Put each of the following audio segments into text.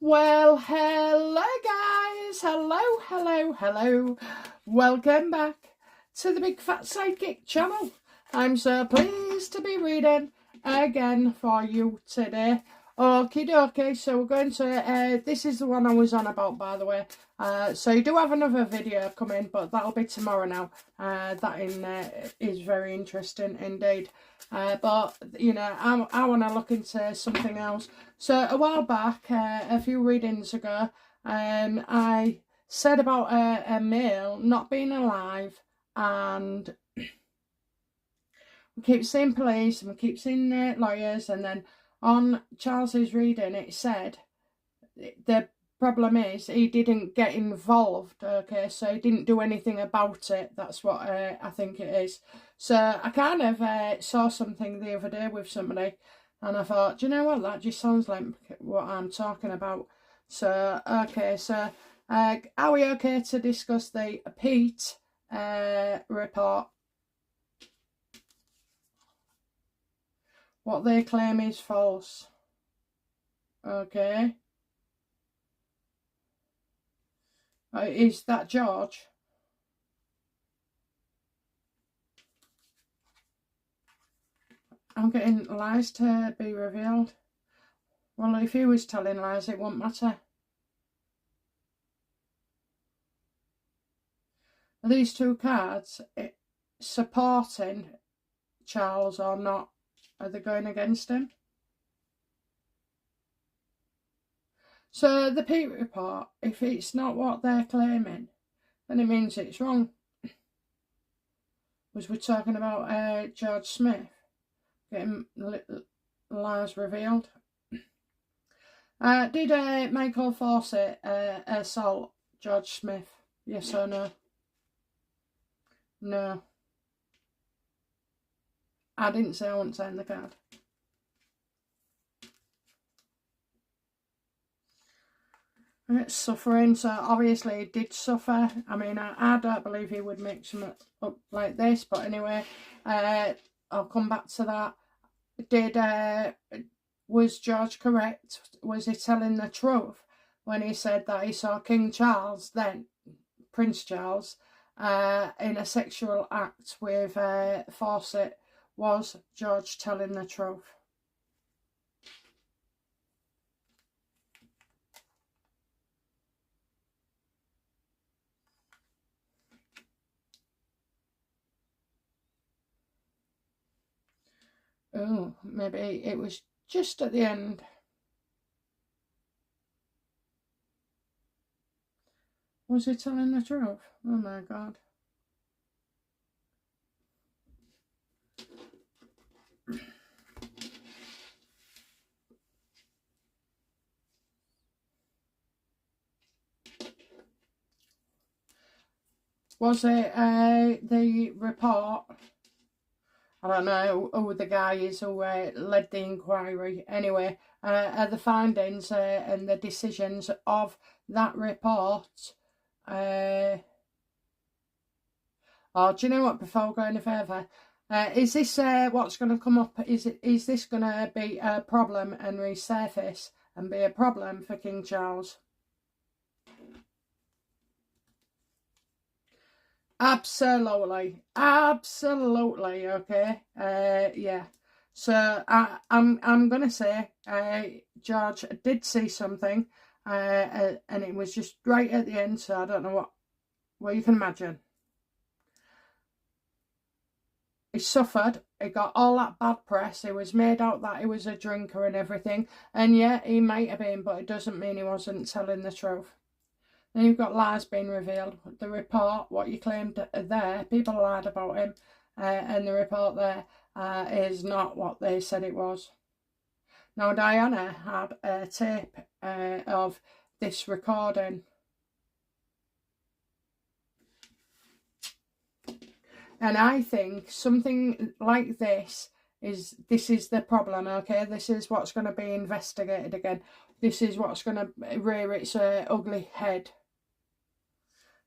Well, hello guys, hello. Welcome back to the Big Fat Sidekick channel. I'm so pleased to be reading again for you today. Okie dokie, so we're going to, this is the one I was on about, by the way. So you do have another video coming, but that'll be tomorrow now. Is very interesting indeed. But, you know, I want to look into something else. So a while back, a few readings ago, I said about a male not being alive, and we keep seeing police and we keep seeing lawyers, and then on Charles's reading it said the problem is he didn't get involved, okay, so he didn't do anything about it. That's what I think it is. So I kind of saw something the other day with somebody, and I thought, do you know what, that just sounds like what I'm talking about. So, okay, so are we okay to discuss the Pete report? What they claim is false. Okay. Is that George? I'm getting lies to be revealed. Well, if he was telling lies, it wouldn't matter. Are these two cards supporting Charles or not? Are they going against him? So the Pete report, if it's not what they're claiming, then it means it's wrong. Was we talking about George Smith getting lies revealed? Did Michael Fawcett assault George Smith? Yes or no? No. I didn't say I wouldn't sign the card. It's suffering, so obviously he did suffer. I mean, I don't believe he would make something up like this, but anyway, I'll come back to that. Was George correct? Was he telling the truth when he said that he saw King Charles, then Prince Charles, in a sexual act with Fawcett? Was George telling the truth? Oh, maybe it was just at the end. Was he telling the truth? Oh my God. Was it the report? I don't know who the guy is who led the inquiry. Anyway, are the findings and the decisions of that report. Oh, do you know what? Before we go any further, is this what's going to come up? Is this going to be a problem and resurface and be a problem for King Charles? Absolutely, okay. Yeah. So I'm gonna say George did see something, and it was just right at the end. So I don't know what you can imagine. He suffered. He got all that bad press. He was made out that he was a drinker and everything, and yeah, he might have been, but it doesn't mean he wasn't telling the truth. Then you've got lies being revealed. The report, what you claimed there, people lied about him, and the report there is not what they said it was. Now, Diana had a tape of this recording. And I think something like this is the problem, okay? This is what's going to be investigated again. This is what's going to rear its ugly head.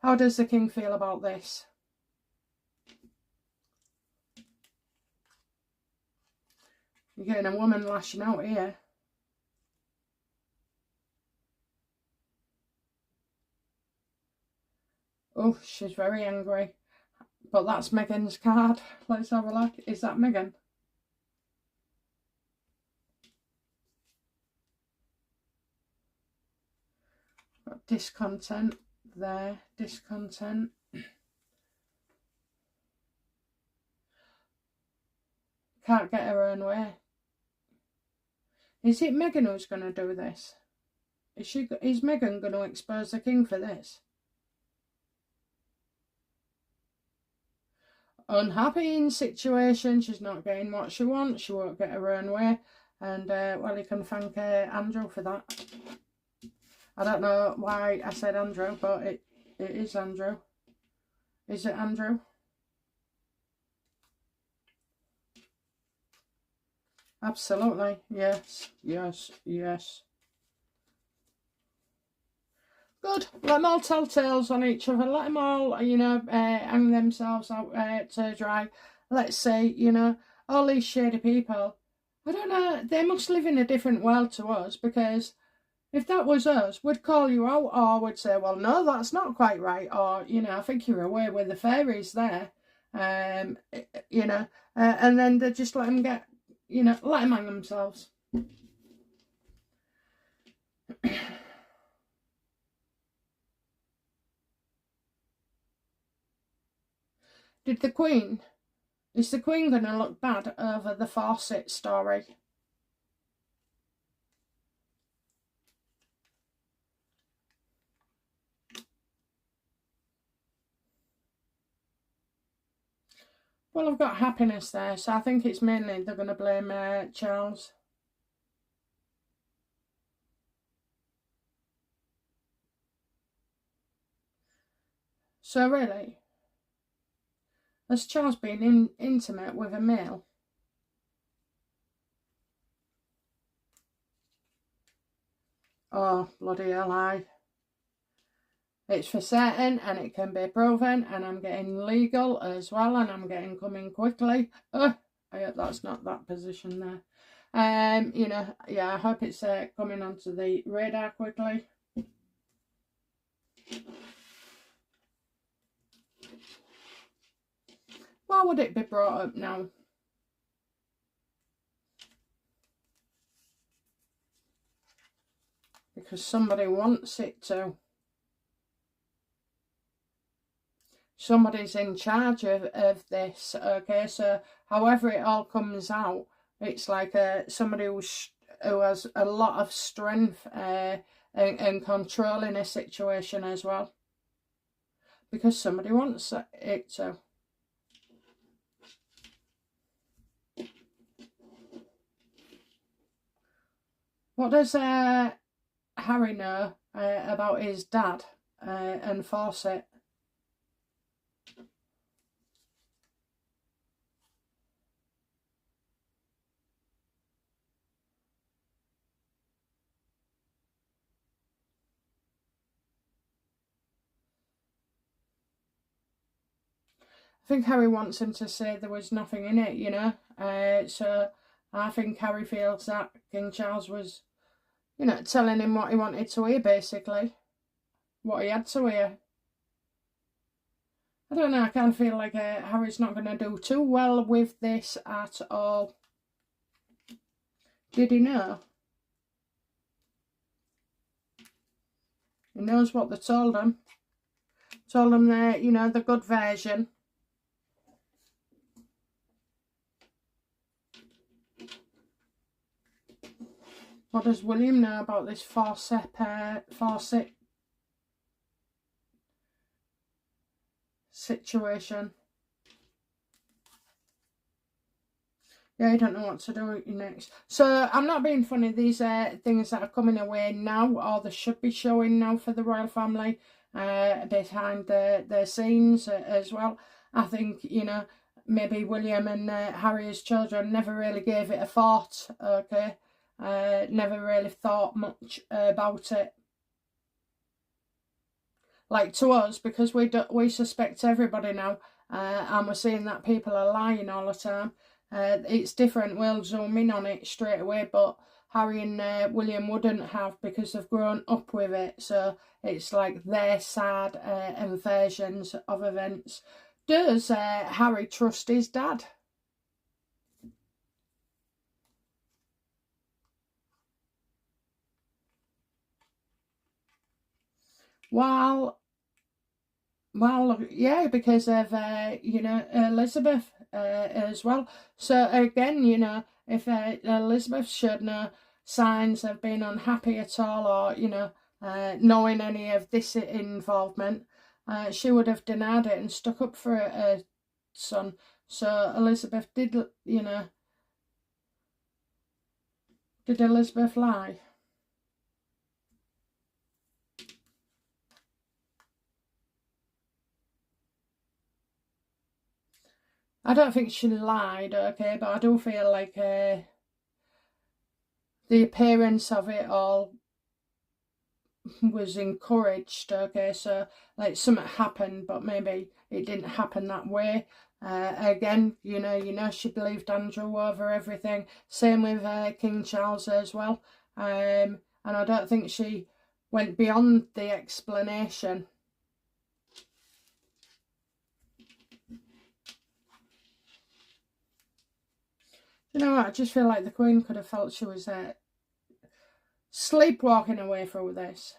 How does the king feel about this? You're getting a woman lashing out here. Oh, she's very angry. But that's Megan's card. Let's have a look. Is that Megan? Got discontent there. Discontent. Can't get her own way. Is it Megan who's going to do this? Is Megan going to expose the king for this? Unhappy in situation. She's not getting what she wants. She won't get her own way. And, well, you can thank Andrew for that. I don't know why I said Andrew, but it is Andrew. Is it Andrew? Absolutely. Yes, yes, yes. Good. Let them all tell tales on each other. Let them all, you know, hang themselves out to dry. Let's say, you know, all these shady people, I don't know, they must live in a different world to us, because if that was us, we'd call you out, or we'd say, well, no, that's not quite right, or, you know, I think you're away with the fairies there, you know, and then they just let them get, you know, let them hang themselves. Is the Queen going to look bad over the faucet story? Well, I've got happiness there, so I think it's mainly they're going to blame Charles. So really, has Charles been intimate with a male? Oh, bloody hell, aye. It's for certain, and it can be proven, and I'm getting legal as well, and I'm getting coming quickly. I hope that's not that position there. You know, yeah, I hope it's coming onto the radar quickly. Why would it be brought up now? Because somebody wants it to. Somebody's in charge of this, okay? So however it all comes out, it's like somebody who has a lot of strength and control in a situation as well. Because somebody wants it to. What does Harry know about his dad and Fawcett? I think Harry wants him to say there was nothing in it, you know. So I think Harry feels that King Charles was, you know, telling him what he wanted to hear, basically. What he had to hear. I don't know, I kind of feel like Harry's not going to do too well with this at all. Did he know? He knows what they told him. Told him they're, you know, the good version. What does William know about this Fawcett situation? Yeah, I don't know what to do next. So, I'm not being funny. These are things that are coming away now, or they should be showing now for the royal family, behind the scenes as well. I think, you know, maybe William and Harry's children never really gave it a thought, okay? Never really thought much about it. Like to us, because we suspect everybody now, and we're seeing that people are lying all the time. It's different. We'll zoom in on it straight away, but Harry and William wouldn't have, because they've grown up with it. So it's like their sad and versions of events. Does Harry trust his dad? Well, yeah, because of Elizabeth as well. So again, if Elizabeth showed no signs of being unhappy at all, or knowing any of this involvement, she would have denied it and stuck up for her son. So Elizabeth did Elizabeth lie? I don't think she lied, okay, but I do feel like the appearance of it all was encouraged, okay, so like something happened, but maybe it didn't happen that way. Again, she believed Andrew over everything. Same with King Charles as well. And I don't think she went beyond the explanation. You know what? I just feel like the Queen could have felt she was sleepwalking away through this.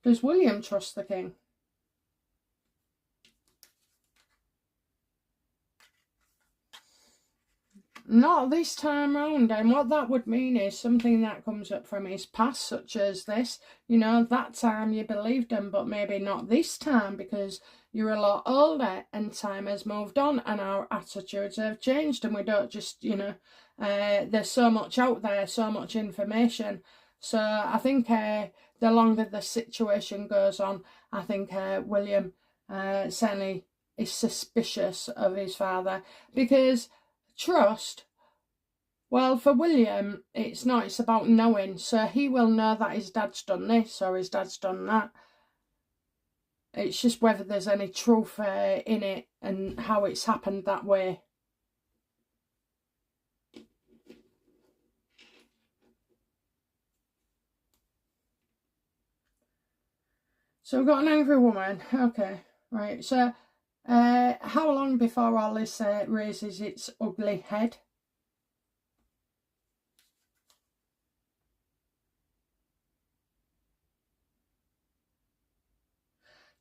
Does William trust the King? Not this time round, and what that would mean is something that comes up from his past, such as this. That time you believed him, but maybe not this time, because you're a lot older and time has moved on and our attitudes have changed, and we don't just, there's so much out there, so much information. So I think the longer the situation goes on, I think William certainly is suspicious of his father, because trust, well, for William, it's not, it's about knowing. So he will know that his dad's done this or his dad's done that. It's just whether there's any truth in it and how it's happened that way. So we've got an angry woman. Okay, right. So how long before all this raises its ugly head?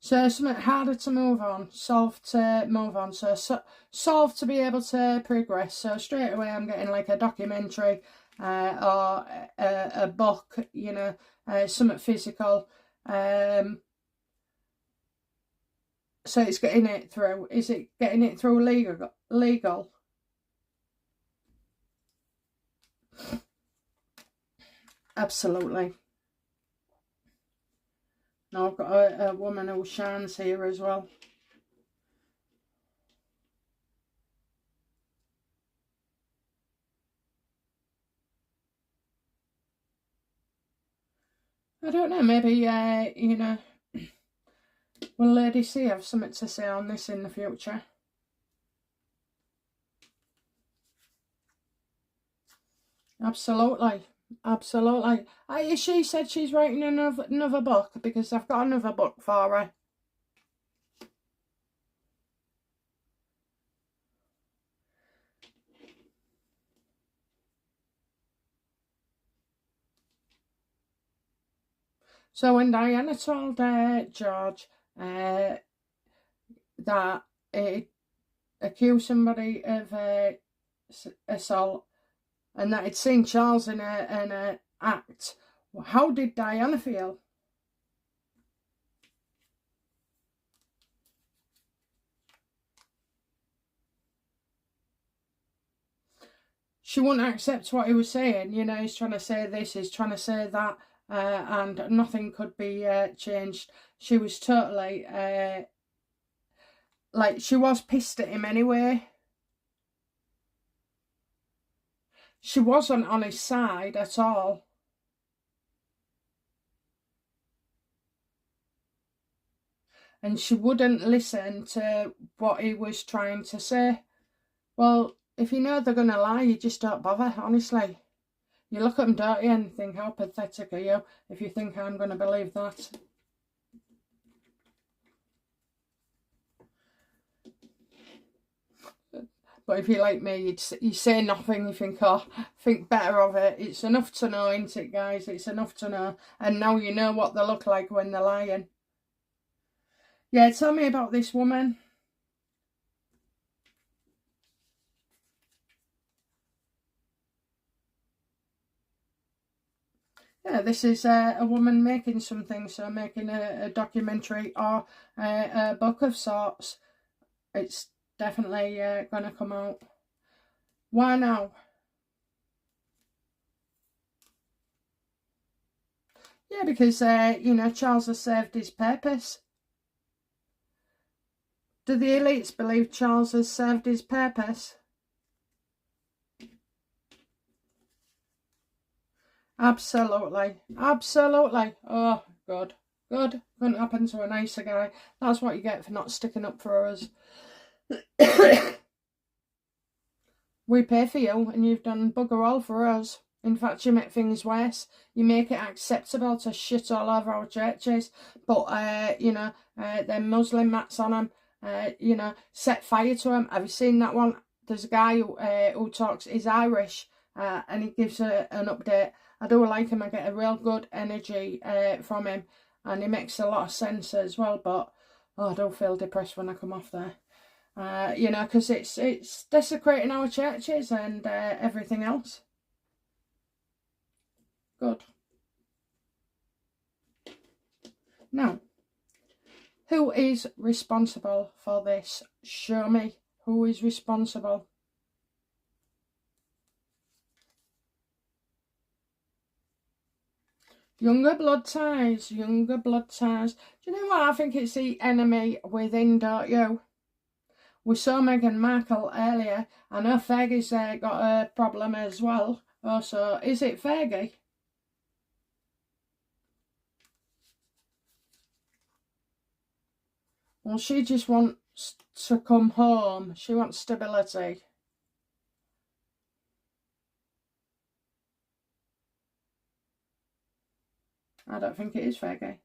So something harder to move on, solve to move on. So solve to be able to progress. So straight away I'm getting like a documentary or a book, something physical. So it's getting it through. Is it getting it through legal? Absolutely. Now I've got a woman who shines here as well. I don't know, maybe, will Lady C have something to say on this in the future? Absolutely. Absolutely. She said she's writing another book, because I've got another book for her. So when Diana told George that it accused somebody of assault, and that he'd seen Charles in an act, how did Diana feel? She wouldn't accept what he was saying. He's trying to say this, he's trying to say that, and nothing could be changed. She was totally, like, she was pissed at him anyway. She wasn't on his side at all. And she wouldn't listen to what he was trying to say. Well, if you know they're going to lie, you just don't bother, honestly. You look at them, don't you, and think, how pathetic are you if you think I'm going to believe that? But if you're like me, you say nothing, you think, oh, think better of it. It's enough to know, isn't it, guys? It's enough to know. And now you know what they look like when they're lying. Yeah, tell me about this woman. Yeah, this is a woman making something, so making a documentary or a book of sorts. It's definitely going to come out. Why now? Yeah, because, you know, Charles has served his purpose. Do the elites believe Charles has served his purpose? Absolutely. Absolutely. Oh, God. Good. Couldn't happen to a nicer guy. That's what you get for not sticking up for us. We pay for you and you've done bugger all for us. In fact, you make things worse. You make it acceptable to shit all over our churches. But, you know, them Muslim mats on them, you know, set fire to them. Have you seen that one? There's a guy who talks, he's Irish, and he gives an update. I do like him. I get a real good energy from him. And he makes a lot of sense as well. But, oh, I do feel depressed when I come off there. You know, because it's desecrating our churches and everything else. Good. Now, who is responsible for this? Show me who is responsible. Younger blood ties, younger blood ties. Do you know what? I think it's the enemy within, don't you? We saw Meghan Markle earlier. I know Fergie's got a problem as well. Also, is it Fergie? Well, she just wants to come home. She wants stability. I don't think it is Fergie.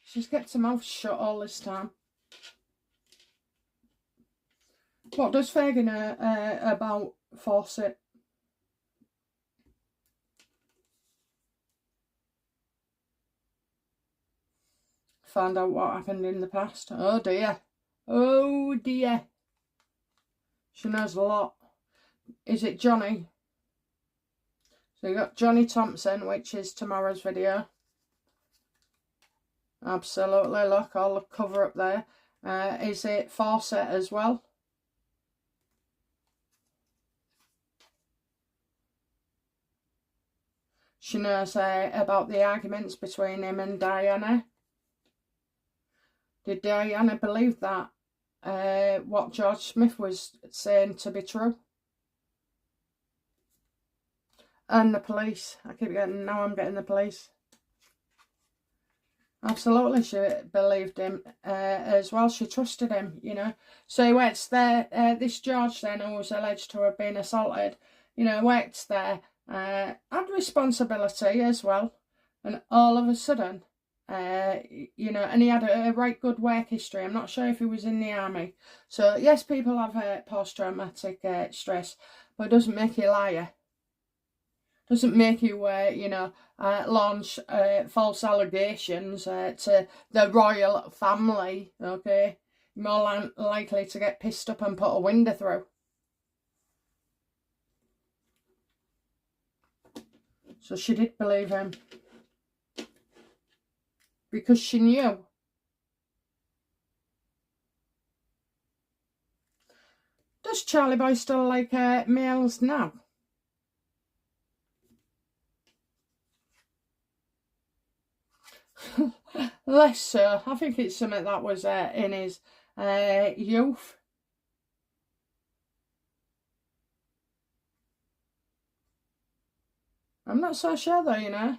She's kept her mouth shut all this time. What does Fergie know about Fawcett? Found out what happened in the past. Oh dear. Oh dear. She knows a lot. Is it Johnny? So you got Johnny Thompson, which is tomorrow's video. Absolutely, look, all the cover up there. Is it Fawcett as well? She knows about the arguments between him and Diana. Did Diana believe that what George Smith was saying to be true? And the police. I'm getting the police. Absolutely, she believed him as well. She trusted him, you know. So he works there. This George then, who was alleged to have been assaulted, you know, worked there, had responsibility as well. And all of a sudden, you know, and he had a right good work history. I'm not sure if he was in the army. So, yes, people have post-traumatic stress, but it doesn't make you a liar. Doesn't make you, you know, launch false allegations to the royal family, okay? You're more likely to get pissed up and put a window through. So she did believe him. Because she knew. Does Charlie Boy still like males now? Less so. I think it's something that was in his youth. I'm not so sure though, you know.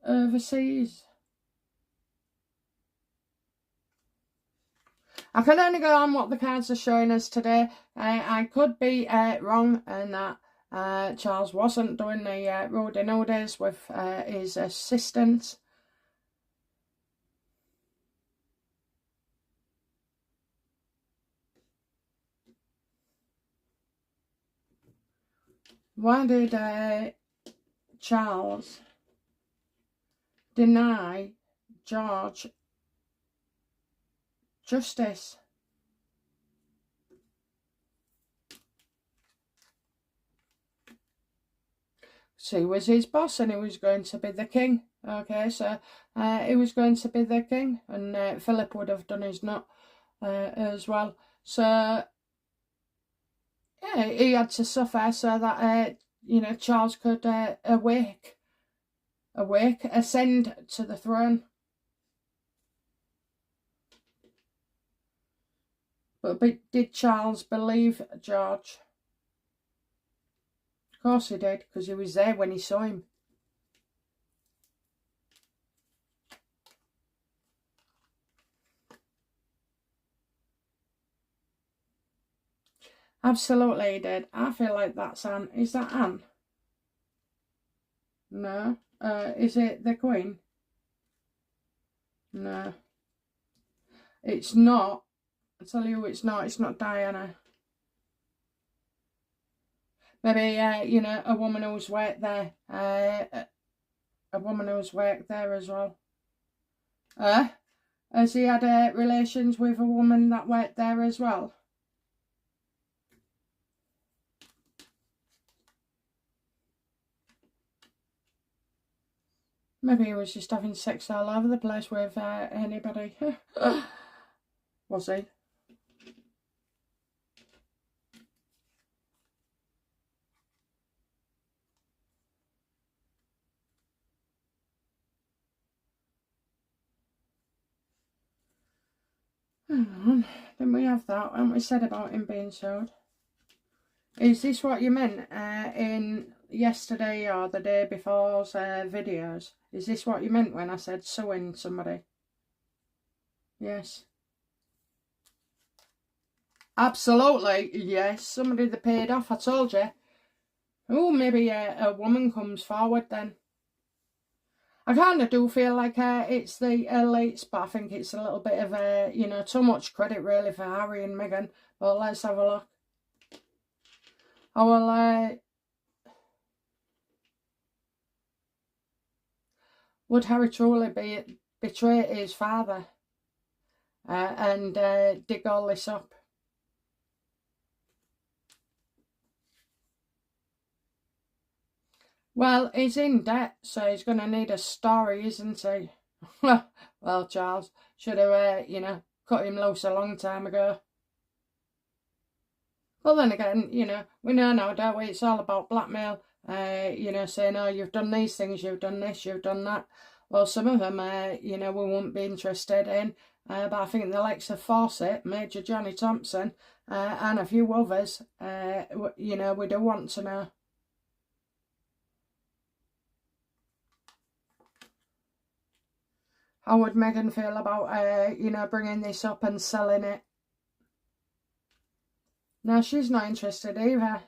Overseas. I can only go on what the cards are showing us today. I could be wrong in that Charles wasn't doing the roadie nowadays with his assistant. Why did Charles deny George justice? So he was his boss and he was going to be the king. Okay, so he was going to be the king, and Philip would have done his nut as well. So yeah, he had to suffer so that you know, Charles could ascend to the throne. But did Charles believe George? Of course he did, because he was there when he saw him. Absolutely he did. I feel like that's Anne. Is that Anne? No. Is it the Queen? No. It's not. I tell you it's not. It's not Diana. Maybe, you know, a woman who's worked there. A woman who's worked there as well. Has he had relations with a woman that worked there as well? Maybe he was just having sex all over the place with anybody. Was he? Hang on, didn't we have that? Haven't we said about him being sold? Is this what you meant in yesterday or the day before's videos? Is this what you meant when I said suing somebody? Yes. Absolutely, yes. Somebody that paid off, I told you. Oh, maybe a woman comes forward then. I kind of do feel like it's the elites, but I think it's a little bit of, you know, too much credit really for Harry and Meghan. But let's have a look. Oh, well, would Harry truly betray his father and dig all this up? Well, he's in debt, so he's going to need a story, isn't he? Well, Charles should have, you know, cut him loose a long time ago. Well, then again, you know, we know now, don't we? It's all about blackmail. You know, saying, oh, you've done these things, you've done this, you've done that. Well, some of them, you know, we wouldn't be interested in. But I think the likes of Fawcett, Major Johnny Thompson, and a few others, you know, we do want to know. How would Meghan feel about, you know, bringing this up and selling it? No, she's not interested either.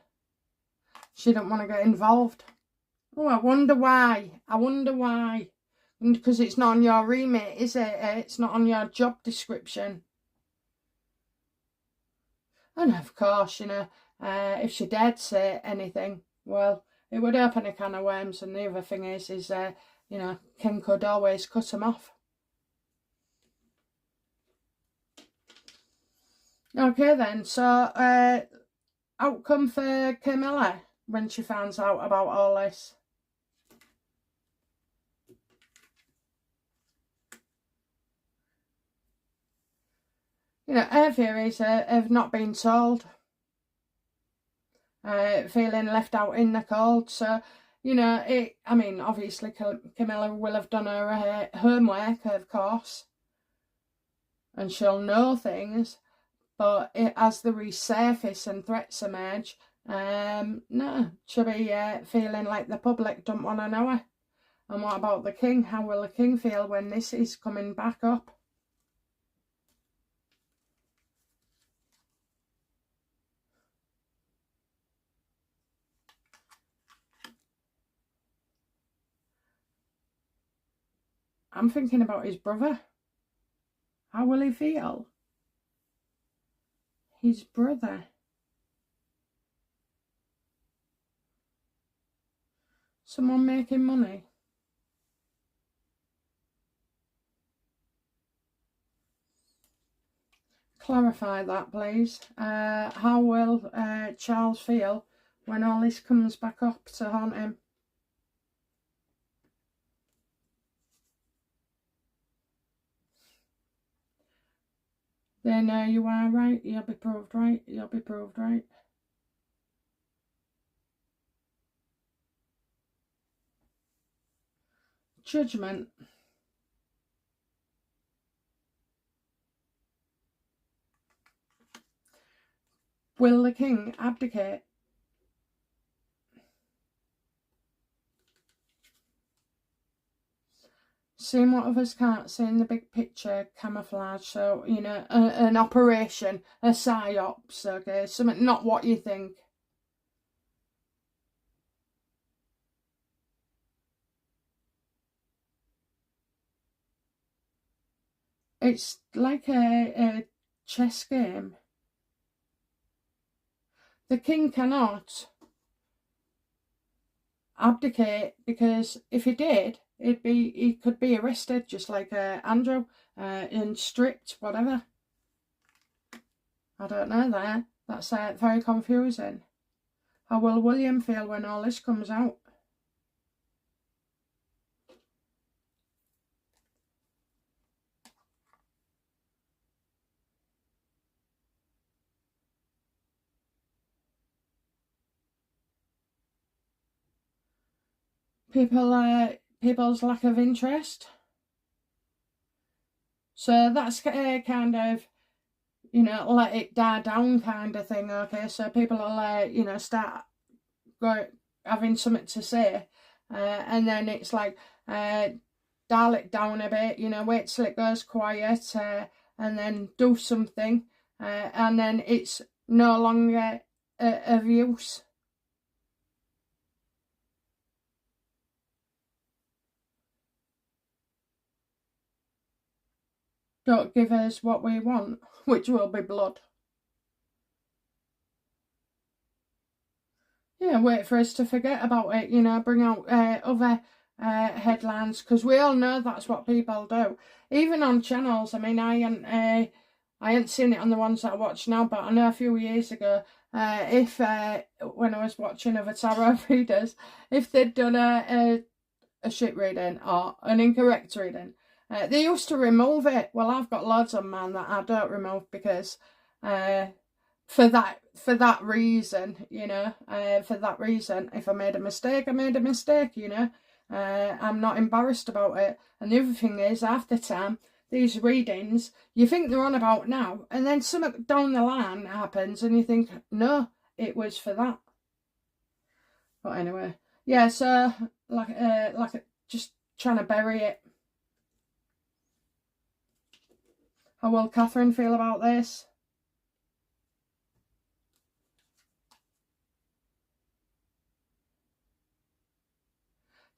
She don't want to get involved. Oh, I wonder why. I wonder why. Because it's not on your remit, is it? It's not on your job description. And of course, you know, if she dared say anything, well, it would open a can of worms. And the other thing is you know, King could always cut them off. Okay then, so outcome for Camilla when she finds out about all this. You know, her theories have not been told. Feeling left out in the cold. So, you know, I mean, obviously Camilla will have done her homework, of course. And she'll know things. But as the resurface and threats emerge, no, she'll be feeling like the public don't want to know her. And what about the king? How will the king feel when this is coming back up? I'm thinking about his brother. How will he feel? His brother. Someone making money. Clarify that, please. How will Charles feel when all this comes back up to haunt him? They know you are right. You'll be proved right. You'll be proved right. Judgment. Will the king abdicate? Seeing what others can't see in the big picture, camouflage. So, you know, an operation, a psyops, okay? Something not what you think. It's like a chess game. The king cannot abdicate, because if he did, he could be arrested, just like Andrew, and stripped, whatever. I don't know there. That's very confusing. How will William feel when all this comes out? People's lack of interest. So that's kind of, you know, let it die down kind of thing, okay? So people will, you know, start having something to say, and then it's like, dial it down a bit, you know, wait till it goes quiet, and then do something, and then it's no longer of use. Don't give us what we want, which will be blood. Yeah, wait for us to forget about it, you know, bring out other headlines, because we all know that's what people do. Even on channels, I mean, I hadn't seen it on the ones that I watch now, but I know a few years ago, when I was watching other tarot readers, if they'd done a shit reading or an incorrect reading, they used to remove it. Well, I've got loads on mine that I don't remove, because for that reason, you know, for that reason, if I made a mistake, I made a mistake, you know. I'm not embarrassed about it. And the other thing is, half the time, these readings, you think they're on about now, and then something down the line happens, and you think, no, it was for that. But anyway, yeah, so, like just trying to bury it. How will Catherine feel about this?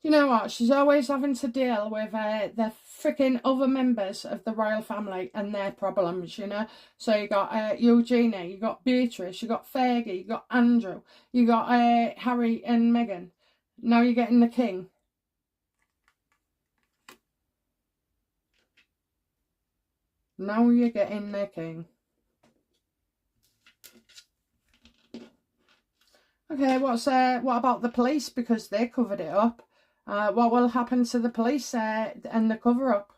You know what? She's always having to deal with the freaking other members of the royal family and their problems, you know. So you got Eugenia, you got Beatrice, you got Fergie, you got Andrew, you got Harry and Meghan. Now you're getting the king. Now you're getting the king. Okay, what about the police? Because they covered it up. What will happen to the police and the cover-up?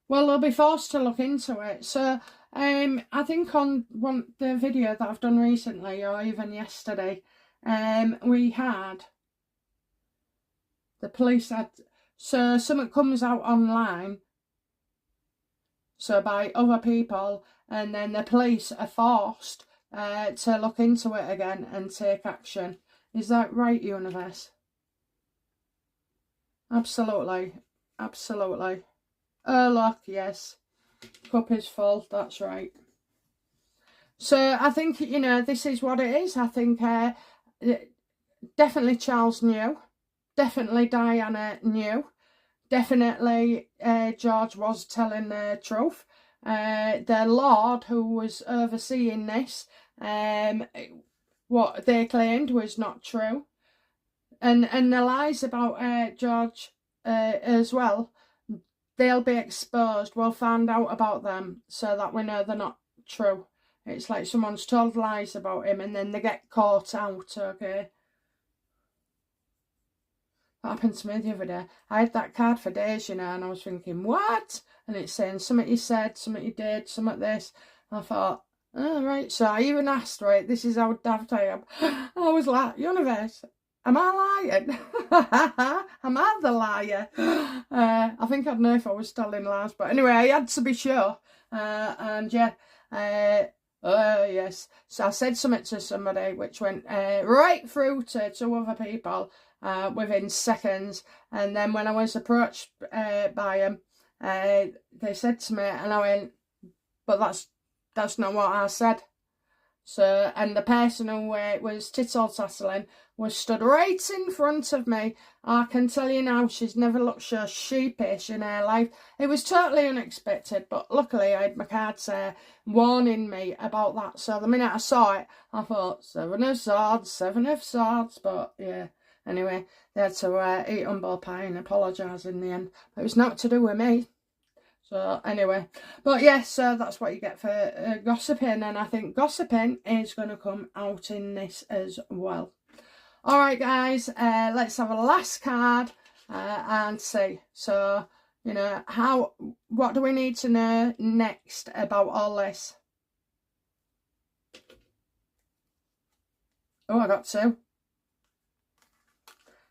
Well, they'll be forced to look into it. So, I think on the video that I've done recently, or even yesterday, we had the police had, so something comes out online, so by other people, and then the police are forced to look into it again and take action. Is that right, universe? Absolutely. Absolutely. Oh, look, yes. Cup is full, that's right. So I think, you know, this is what it is. I think definitely Charles knew. Definitely Diana knew. Definitely George was telling the truth. The Lord who was overseeing this, what they claimed was not true. And the lies about George as well, they'll be exposed. We'll find out about them so that we know they're not true. It's like someone's told lies about him and then they get caught out, okay? That happened to me the other day. I had that card for days, you know, and I was thinking, what? And it's saying something you said, something you did, something this. And I thought, oh, right. So I even asked, right, this is how daft I am. I was like, universe, am I lying? Am I the liar? I think I'd know if I was telling lies. But anyway, I had to be sure. And yeah, yes. So I said something to somebody which went right through to other people within seconds. And then when I was approached by them, they said to me, and I went, but that's not what I said. So, and the person who was tittle-tattling was stood right in front of me. I can tell you now, she's never looked so sheepish in her life. It was totally unexpected, but luckily I had my cards warning me about that. So the minute I saw it, I thought, Seven of Swords, but yeah. Anyway, they had to eat humble pie and apologise in the end. But it was not to do with me. So anyway, but yes, so that's what you get for gossiping, and I think gossiping is going to come out in this as well. All right, guys, let's have a last card and see. So, you know, what do we need to know next about all this? Oh, I got two.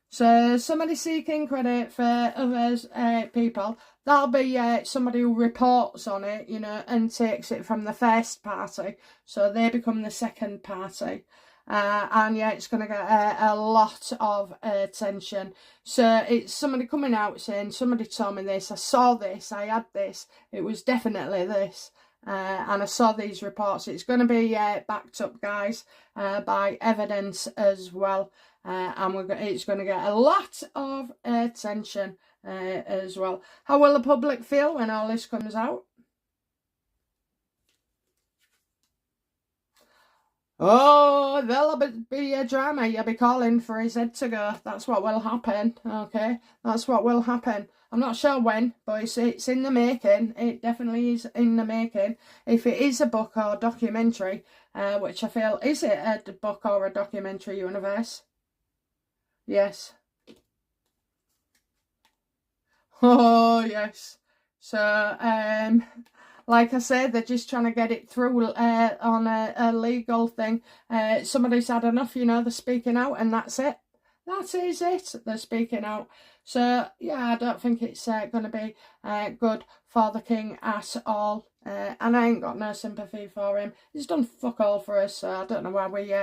So somebody seeking credit for others, people, that'll be somebody who reports on it, you know, and takes it from the first party. So they become the second party. And yeah, it's going to get a lot of attention. So it's somebody coming out saying, somebody told me this, I saw this, I had this, it was definitely this. And I saw these reports. It's going to be backed up, guys, by evidence as well. And it's going to get a lot of attention as well. How will the public feel when all this comes out? Oh, there'll be a drama. You'll be calling for his head to go. That's what will happen, okay? That's what will happen. I'm not sure when, but it's in the making. It definitely is in the making. If it is a book or documentary, which I feel, is it a book or a documentary, universe? Yes. Oh, yes. So, like I said, they're just trying to get it through on a legal thing. Somebody's had enough, you know, they're speaking out, and that's it. That is it. They're speaking out. So, yeah, I don't think it's going to be good for the king at all. And I ain't got no sympathy for him. He's done fuck all for us, so I don't know why we,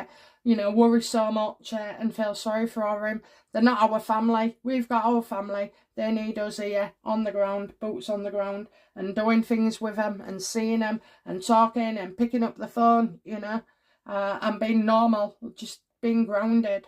you know, worry so much and feel sorry for him. They're not our family. We've got our family. They need us here on the ground, boots on the ground, and doing things with them and seeing them and talking and picking up the phone, you know, and being normal, just being grounded.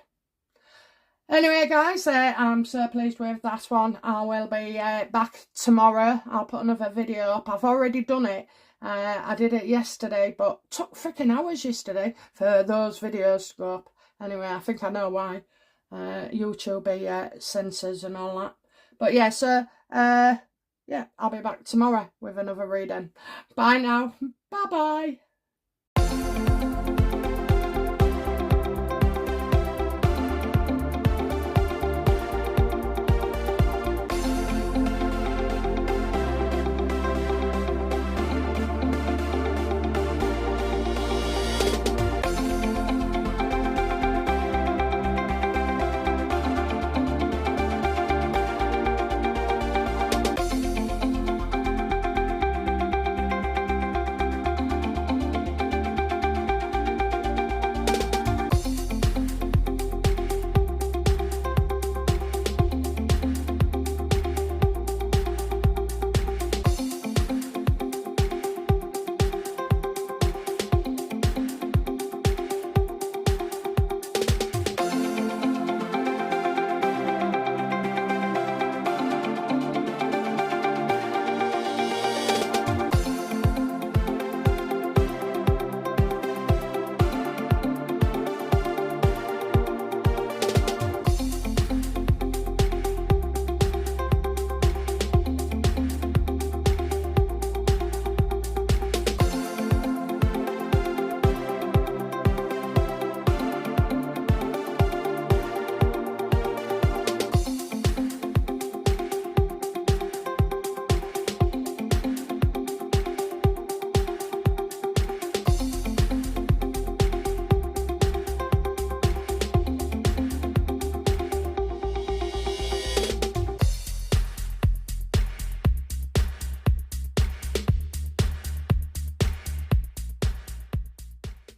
Anyway, guys, I'm so pleased with that one. I will be back tomorrow. I'll put another video up. I've already done it. I did it yesterday, but took freaking hours yesterday for those videos to go up. Anyway, I think I know why. YouTube censors and all that. But yeah, so, yeah, I'll be back tomorrow with another reading. Bye now. Bye-bye.